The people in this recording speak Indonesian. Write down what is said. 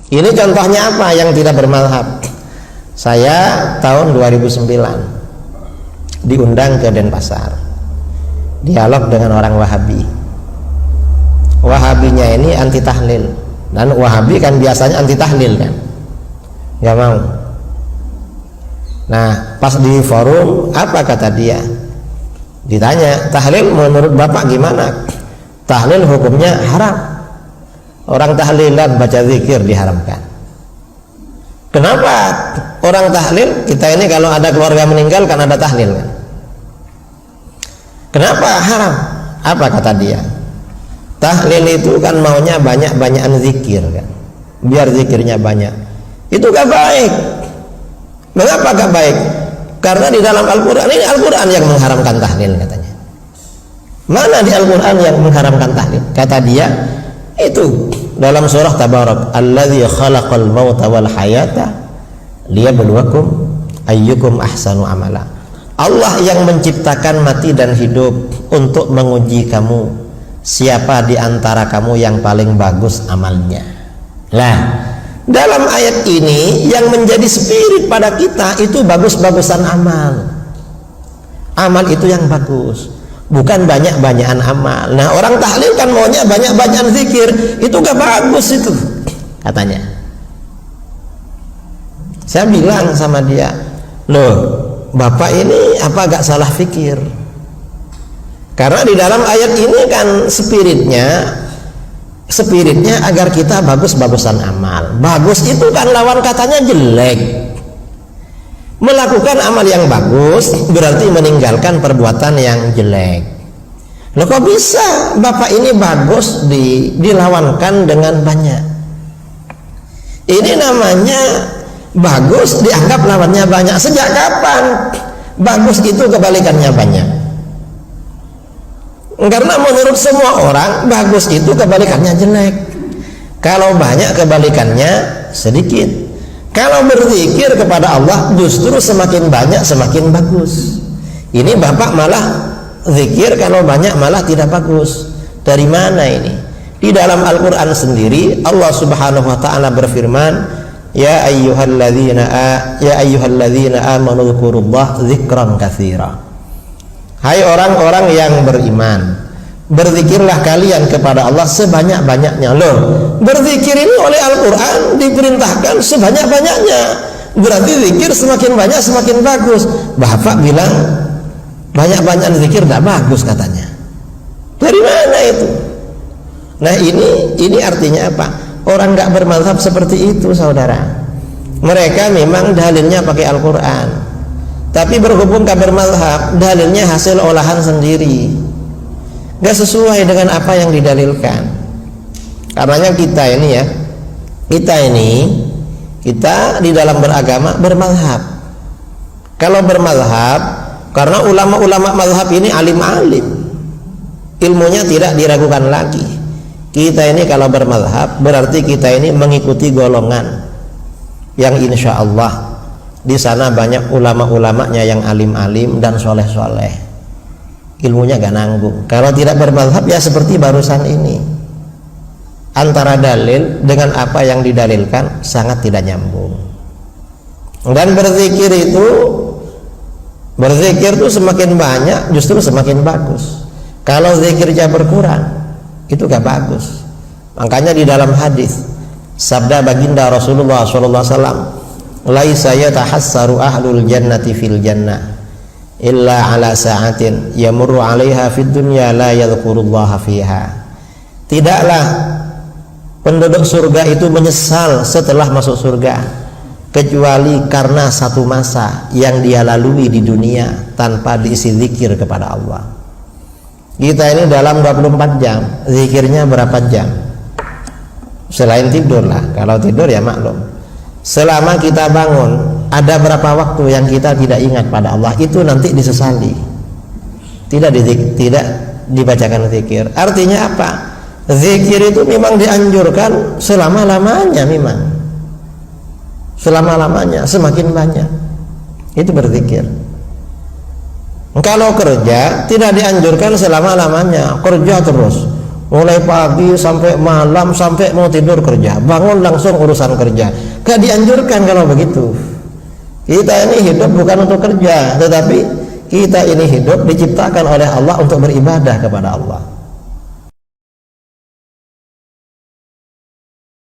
Ini contohnya apa yang tidak bermazhab. Saya tahun 2009 diundang ke Denpasar, dialog dengan orang Wahabi. Wahabinya ini anti tahlil, dan Wahabi kan biasanya anti tahlil kan, nggak mau. Nah, pas di forum apa kata dia? Ditanya, tahlil menurut bapak gimana? Tahlil hukumnya haram. Orang tahlilan baca zikir diharamkan. Kenapa orang tahlil? Kita ini kalau ada keluarga meninggal kan ada tahlil kan? Kenapa haram? Apa kata dia? Tahlil itu kan maunya banyak-banyakan zikir kan, biar zikirnya banyak. Itu gak baik. Mengapa gak baik? Karena di dalam Al-Quran, ini Al-Quran yang mengharamkan tahlil katanya. Mana di Al-Quran yang mengharamkan tahlil? Kata dia, itu dalam surah Tabarak, Alladzi khalaqal mauta wal hayata liyabluwakum ayyukum ahsanu amala. Allah yang menciptakan mati dan hidup untuk menguji kamu, siapa di antara kamu yang paling bagus amalnya. Lah, dalam ayat ini yang menjadi spirit pada kita itu bagus-bagusan amal. Amal itu yang bagus, bukan banyak-banyakan amal. Nah, orang tahlil kan maunya banyak-banyakan zikir, itu gak bagus itu katanya. Saya bilang sama dia, loh bapak ini apa gak salah fikir? Karena di dalam ayat ini kan spiritnya agar kita bagus-bagusan amal. Bagus itu kan lawan katanya jelek. Melakukan amal yang bagus berarti meninggalkan perbuatan yang jelek. Loh kok bisa bapak ini bagus dilawankan dengan banyak? Ini namanya bagus dianggap lawannya banyak. Sejak kapan bagus itu kebalikannya banyak? Karena menurut semua orang bagus itu kebalikannya jelek. Kalau banyak kebalikannya sedikit. Kalau berzikir kepada Allah justru semakin banyak semakin bagus. Ini bapak malah zikir kalau banyak malah tidak bagus. Dari mana ini? Di dalam Al-Quran sendiri Allah Subhanahu wa ta'ala berfirman, Ya ayyuhalladzina amanu dzkurullaha dzikran katsira. Hai orang-orang yang beriman, berzikirlah kalian kepada Allah sebanyak-banyaknya. Loh, berzikir ini oleh Al-Quran diperintahkan sebanyak-banyaknya. Berarti zikir semakin banyak semakin bagus. Bapak bilang banyak-banyak zikir tidak bagus katanya. Dari mana itu? Nah ini artinya apa? Orang nggak bermazhab seperti itu, saudara. Mereka memang dalilnya pakai Al-Quran, tapi berhubung gak bermazhab, dalilnya hasil olahan sendiri, gak sesuai dengan apa yang didalilkan. Karenanya kita di dalam beragama bermazhab. Kalau bermazhab, karena ulama-ulama mazhab ini alim-alim, ilmunya tidak diragukan lagi. Kita ini kalau bermazhab berarti kita ini mengikuti golongan yang insya Allah di sana banyak ulama-ulamanya yang alim-alim dan soleh-soleh, ilmunya gak nanggung. Kalau tidak bermazhab ya seperti barusan ini, antara dalil dengan apa yang didalilkan sangat tidak nyambung. Dan berzikir itu semakin banyak justru semakin bagus. Kalau zikirnya berkurang itu gak bagus. Makanya di dalam hadis sabda baginda Rasulullah SAW, laisa yatahassaru ahlul jannati fil jannah illa ala sa'atin yamurru 'alaiha fid dunya la yadhkurullaha fiha. Tidaklah penduduk surga itu menyesal setelah masuk surga kecuali karena satu masa yang dia lalui di dunia tanpa diisi zikir kepada Allah. Kita ini dalam 24 jam zikirnya berapa jam? Selain tidur lah, kalau tidur ya maklum. Selama kita bangun ada berapa waktu yang kita tidak ingat pada Allah, itu nanti disesali. Tidak dibacakan zikir. Artinya apa? Zikir itu memang dianjurkan selama-lamanya, memang selama-lamanya, semakin banyak itu berzikir. Kalau kerja tidak dianjurkan selama-lamanya, kerja terus mulai pagi sampai malam, sampai mau tidur kerja, bangun langsung urusan kerja. Gak dianjurkan kalau begitu. Kita ini hidup bukan untuk kerja, tetapi kita ini hidup diciptakan oleh Allah untuk beribadah kepada Allah.